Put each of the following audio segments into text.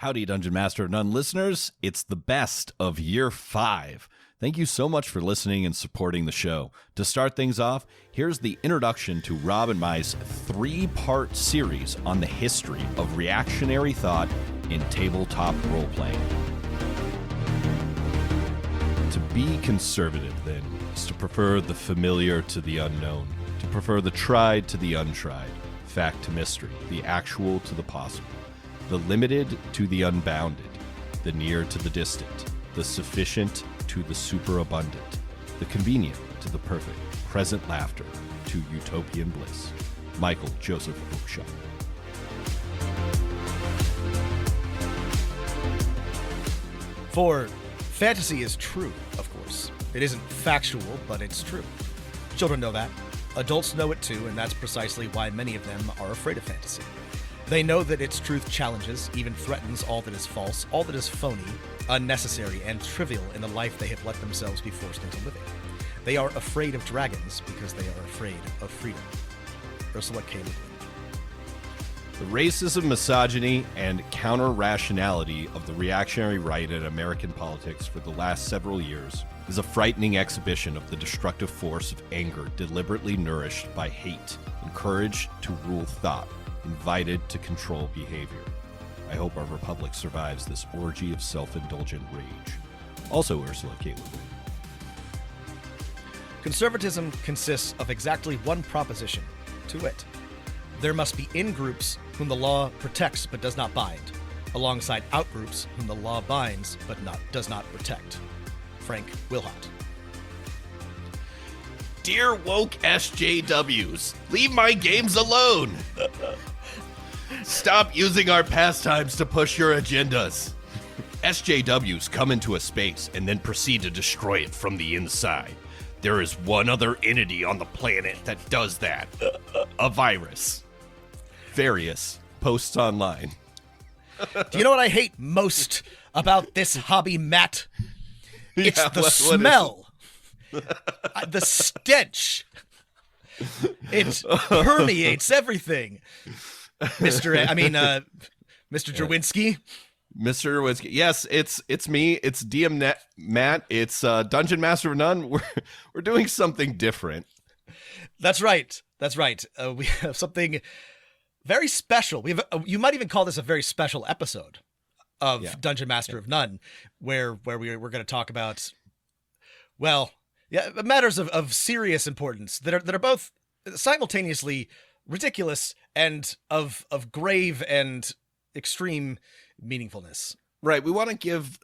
Howdy, Dungeon Master of None listeners. It's the best of year 5. Thank you so much for listening and supporting the show. To start things off, here's the introduction to Rob and my's 3-part series on the history of reactionary thought in tabletop role-playing. To be conservative, then, is to prefer the familiar to the unknown, to prefer the tried to the untried, fact to mystery, the actual to the possible, the limited to the unbounded, the near to the distant, the sufficient to the superabundant, the convenient to the perfect, present laughter to utopian bliss. Michael Joseph Oakeshott. For fantasy is true, of course. It isn't factual, but it's true. Children know that. Adults know it too, and that's precisely why many of them are afraid of fantasy. They know that its truth challenges, even threatens all that is false, all that is phony, unnecessary, and trivial in the life they have let themselves be forced into living. They are afraid of dragons because they are afraid of freedom. Ursula K. Le Guin. The racism, misogyny, and counter-rationality of the reactionary right in American politics for the last several years is a frightening exhibition of the destructive force of anger deliberately nourished by hate, encouraged to rule thought, invited to control behavior. I hope our republic survives this orgy of self-indulgent rage. Also Ursula K. Le Guin. Conservatism consists of exactly one proposition, to wit: there must be in-groups whom the law protects but does not bind, alongside out-groups whom the law binds but does not protect. Frank Wilhott. Dear woke SJWs, leave my games alone! Stop using our pastimes to push your agendas. SJWs come into a space and then proceed to destroy it from the inside. There is one other entity on the planet that does that. A virus. Various posts online. Do you know what I hate most about this hobby, Matt? It's Yeah, the what smell. The stench. It permeates everything. Mr. Derwinski. Mr. Derwinski. Yes, it's me. It's DM Matt. It's Dungeon Master of None. We're doing something different. That's right. We have something very special. You might even call this a very special episode of Dungeon Master of None, where we're going to talk about, matters of serious importance that are both simultaneously ridiculous and of grave and extreme meaningfulness. Right. We want to give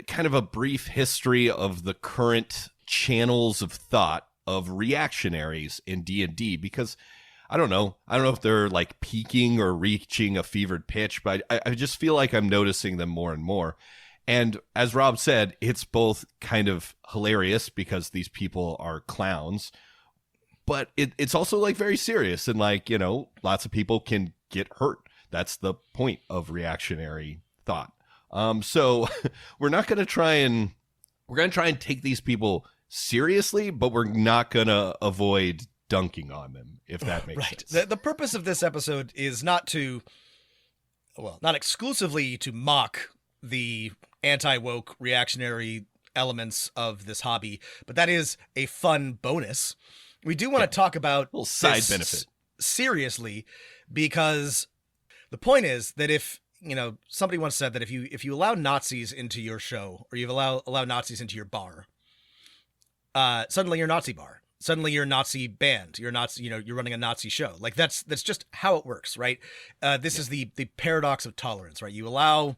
kind of a brief history of the current channels of thought of reactionaries in D&D, because I don't know if they're like peaking or reaching a fevered pitch, but I just feel like I'm noticing them more and more. And as Rob said, it's both kind of hilarious because these people are clowns, but it's also like very serious, and like, you know, lots of people can get hurt. That's the point of reactionary thought. So we're going to try and take these people seriously, but we're not going to avoid dunking on them, if that makes sense. The purpose of this episode is not exclusively to mock the anti-woke reactionary elements of this hobby, but that is a fun bonus. We do want to talk about a little side benefit seriously, because the point is that if, you know, somebody once said that if you allow Nazis into your show, or you allow Nazis into your bar, suddenly you're Nazi bar. Suddenly you're Nazi band. You're Nazi, you're running a Nazi show. Like that's just how it works, right? This is the paradox of tolerance, right? You want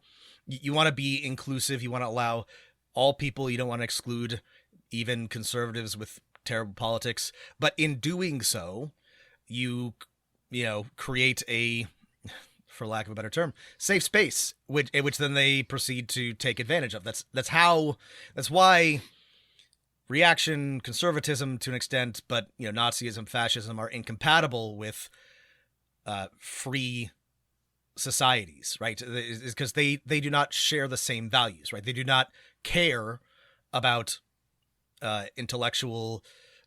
to be inclusive. You want to allow all people. You don't want to exclude even conservatives with terrible politics. But in doing so, you create a, for lack of a better term, safe space, which then they proceed to take advantage of. That's why reaction, conservatism to an extent, but Nazism, fascism are incompatible with free societies, right? Is because they do not share the same values, right? They do not care about intellectual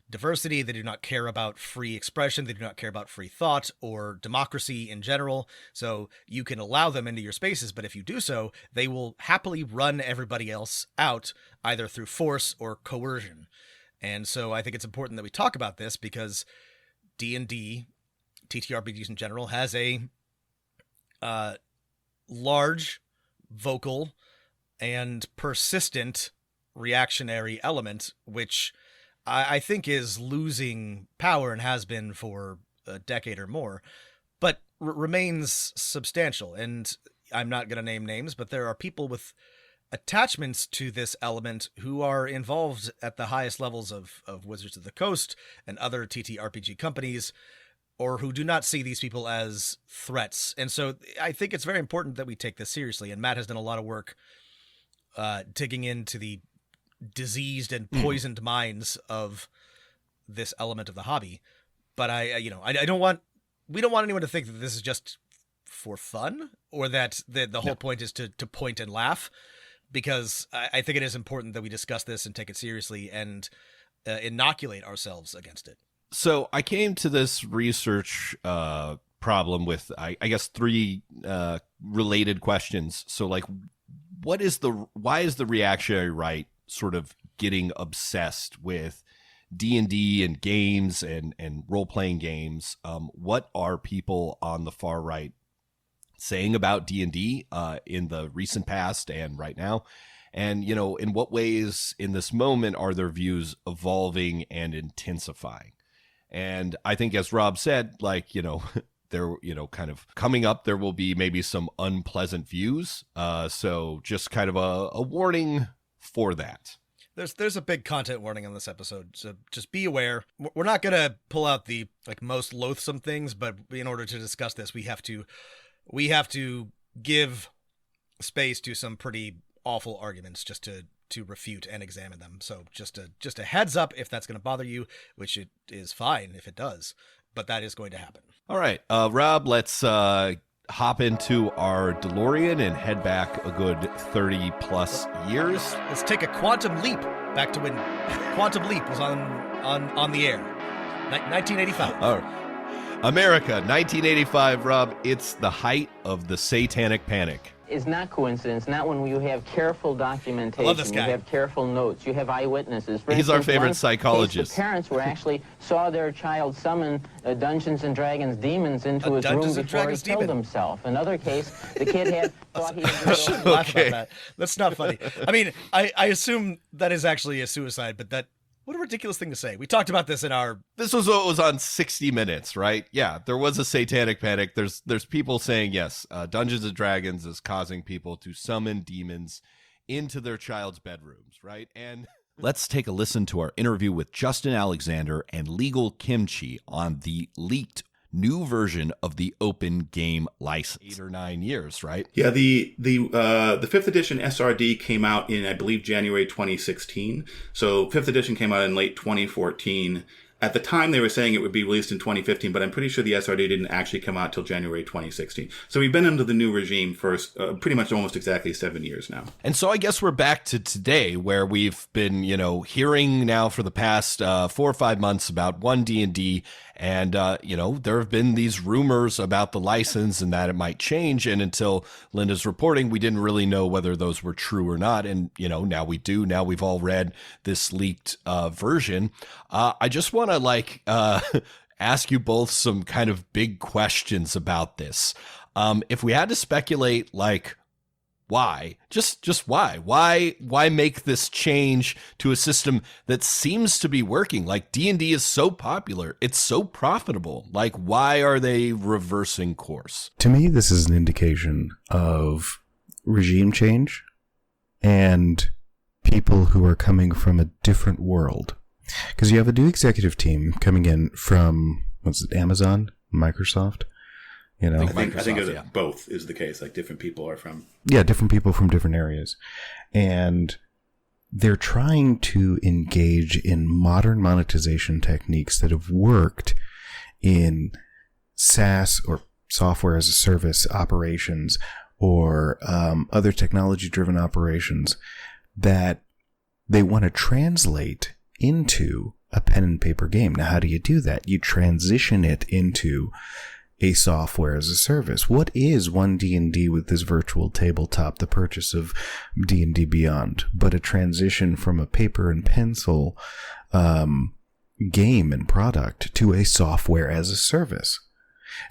diversity. They do not care about free expression. They do not care about free thought or democracy in general. So you can allow them into your spaces, but if you do so, they will happily run everybody else out, either through force or coercion. And so I think it's important that we talk about this because D&D, TTRPGs in general, has a large, vocal, and persistent reactionary element, which I think is losing power and has been for a decade or more, but remains substantial. And I'm not going to name names, but there are people with attachments to this element who are involved at the highest levels of Wizards of the Coast and other TTRPG companies, or who do not see these people as threats. And so I think it's very important that we take this seriously. And Matt has done a lot of work digging into the diseased and poisoned minds of this element of the hobby. But we don't want anyone to think that this is just for fun, or that the whole point is to point and laugh, because I think it is important that we discuss this and take it seriously and inoculate ourselves against it. So I came to this research problem with, I guess, 3 related questions. So, like, why is the reactionary right sort of getting obsessed with D&D and games and role-playing games? What are people on the far right saying about D&D in the recent past and right now? And, in what ways in this moment are their views evolving and intensifying? And I think, as Rob said, like, there, kind of coming up, there will be maybe some unpleasant views. So just kind of a warning for that. There's a big content warning on this episode, so just be aware. We're not going to pull out the most loathsome things, but in order to discuss this, we have to give space to some pretty awful arguments just to refute and examine them. So just a heads up if that's going to bother you, which it is fine if it does, but that is going to happen. All right, Rob, let's hop into our DeLorean and head back a good 30 plus years. Let's take a quantum leap back to when Quantum Leap was on the air. 1985. Oh. America, 1985, Rob. It's the height of the Satanic Panic. Is not coincidence, not when you have careful documentation, I love this guy. You have careful notes, you have eyewitnesses. For He's instance, our favorite one psychologist. Case, the parents were actually saw their child summon Dungeons and Dragons demons into his room before he killed himself. Another case, the kid thought he had laugh about that. That's not funny. I mean, I assume that is actually a suicide, but what a ridiculous thing to say. We talked about this This was what was on 60 Minutes, right? Yeah, there was a satanic panic. There's people saying, yes, Dungeons & Dragons is causing people to summon demons into their child's bedrooms, right? And let's take a listen to our interview with Justin Alexander and Legal Kimchi on the leaked new version of the open game license. 8 or 9 years, right? Yeah, the 5th edition SRD came out in, I believe, January 2016. So 5th edition came out in late 2014. At the time, they were saying it would be released in 2015, but I'm pretty sure the SRD didn't actually come out till January 2016. So we've been under the new regime for pretty much almost exactly 7 years now. And so I guess we're back to today, where we've been, hearing now for the past 4 or 5 months about 1D&D, and there have been these rumors about the license and that it might change. And until Linda's reporting, we didn't really know whether those were true or not. And now we do. Now we've all read this leaked version. I just want to ask you both some kind of big questions about this. If we had to speculate, why? Just why make this change to a system that seems to be working? Like, D&D is so popular, it's so profitable. Like, why are they reversing course? To me, this is an indication of regime change and people who are coming from a different world. Because you have a new executive team coming in from, Amazon, Microsoft? I think both is the case. Like, different people are from... Yeah, different people from different areas. And they're trying to engage in modern monetization techniques that have worked in SaaS or software as a service operations or other technology-driven operations that they want to translate into a pen and paper game. Now, how do you do that? You transition it into a software as a service. What is one D&D with this virtual tabletop, the purchase of D&D Beyond, but a transition from a paper and pencil game and product to a software as a service?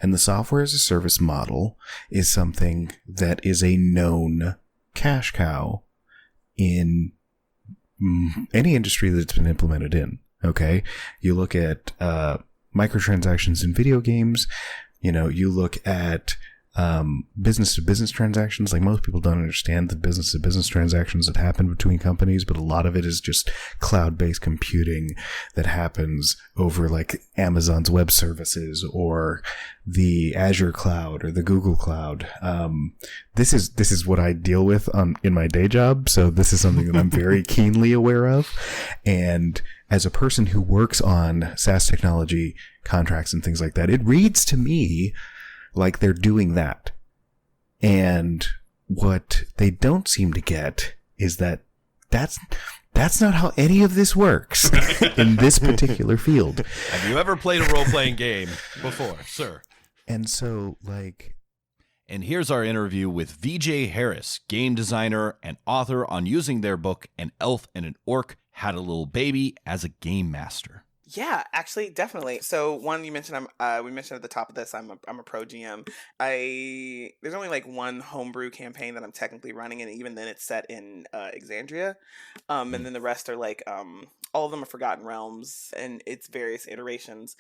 And the software as a service model is something that is a known cash cow in any industry that it's been implemented in. Okay, you look at microtransactions in video games. You look at business-to-business transactions. Like, most people don't understand the business-to-business transactions that happen between companies, but a lot of it is just cloud-based computing that happens over, like, Amazon's web services or the Azure cloud or the Google cloud. This is what I deal with in my day job, so this is something that I'm very keenly aware of. And as a person who works on SaaS technology contracts and things like that, it reads to me like they're doing that. And what they don't seem to get is that that's not how any of this works in this particular field. Have you ever played a role-playing game before, sir? And so, like... And here's our interview with VJ Harris, game designer and author, on using their book An Elf and an Orc Had a Little Baby as a game master. Yeah, actually, definitely. So one, you mentioned we mentioned at the top of this, I'm a pro GM. There's only like one homebrew campaign that I'm technically running, and even then it's set in Exandria, and then the rest are like all of them are Forgotten Realms, and it's various iterations.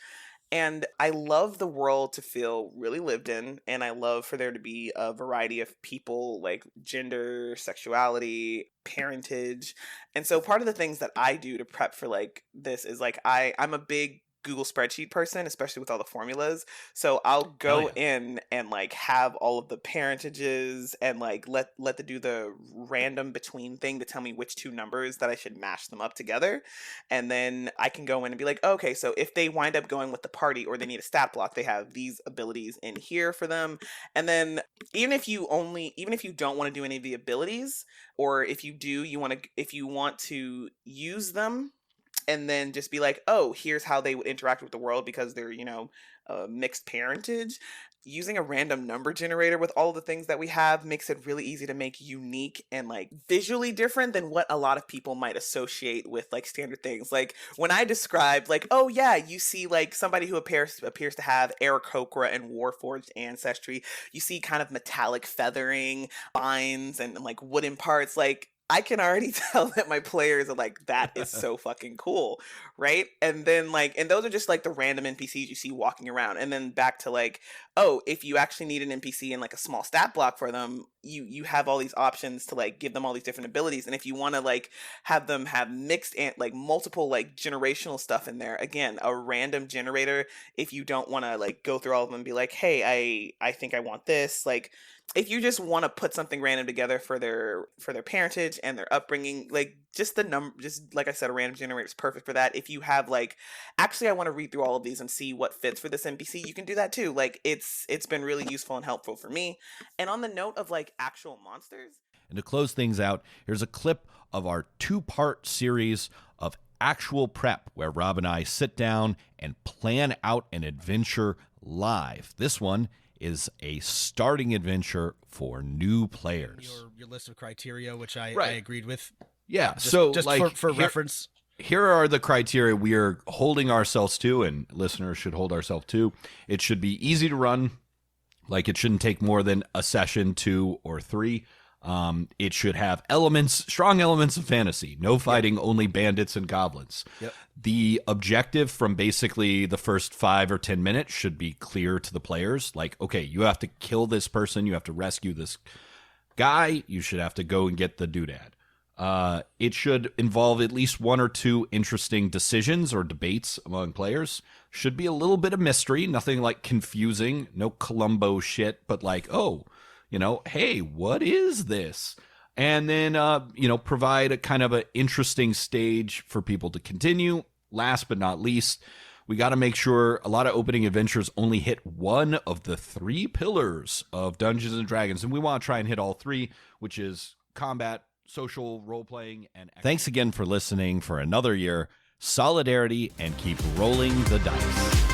And I love the world to feel really lived in, and I love for there to be a variety of people, like gender, sexuality, parentage. And so part of the things that I do to prep for like this is like I'm a big Google spreadsheet person, especially with all the formulas. So I'll go in and like have all of the parentages and like let do the random between thing to tell me which two numbers that I should mash them up together. And then I can go in and be like, okay, so if they wind up going with the party or they need a stat block, they have these abilities in here for them. And then even if you don't want to do any of the abilities, or if you do, if you want to use them, and then just be like, oh, here's how they would interact with the world because they're, mixed parentage. Using a random number generator with all the things that we have makes it really easy to make unique and like visually different than what a lot of people might associate with like standard things. Like when I described like, oh yeah, you see like somebody who appears to have Aarakocra and Warforged ancestry. You see kind of metallic feathering, vines, and like wooden parts. Like, I can already tell that my players are like, that is so fucking cool, right? And then and those are just like the random NPCs you see walking around. And then back to like, oh, if you actually need an NPC and like a small stat block for them, you have all these options to like give them all these different abilities. And if you want to like have them have mixed and like multiple like generational stuff in there, again, a random generator, if you don't want to like go through all of them and be like, hey, I think I want this, like, if you just want to put something random together for their parentage and their upbringing, like just like I said, a random generator is perfect for that. If you have like, actually, I want to read through all of these and see what fits for this NPC, you can do that too. Like it's been really useful and helpful for me. And on the note of like actual monsters. And to close things out, here's a clip of our 2-part series of actual prep where Rob and I sit down and plan out an adventure live. This one is a starting adventure for new players. Your list of criteria, which I agreed with. Yeah, just like for reference. Here are the criteria we are holding ourselves to, and listeners should hold ourselves to. It should be easy to run, like it shouldn't take more than a session, 2 or 3. It should have strong elements of fantasy. No fighting, only bandits and goblins. Yep. The objective from basically the first 5 or 10 minutes should be clear to the players. Like, okay, you have to kill this person. You have to rescue this guy. You should have to go and get the doodad. It should involve at least 1 or 2 interesting decisions or debates among players. Should be a little bit of mystery. Nothing like confusing. No Columbo shit, but like, oh, hey, what is this? And then, provide a kind of an interesting stage for people to continue. Last but not least, we got to make sure a lot of opening adventures only hit one of the 3 pillars of Dungeons and Dragons. And we want to try and hit all 3, which is combat, social role-playing, and... Thanks again for listening for another year. solidarity, and keep rolling the dice.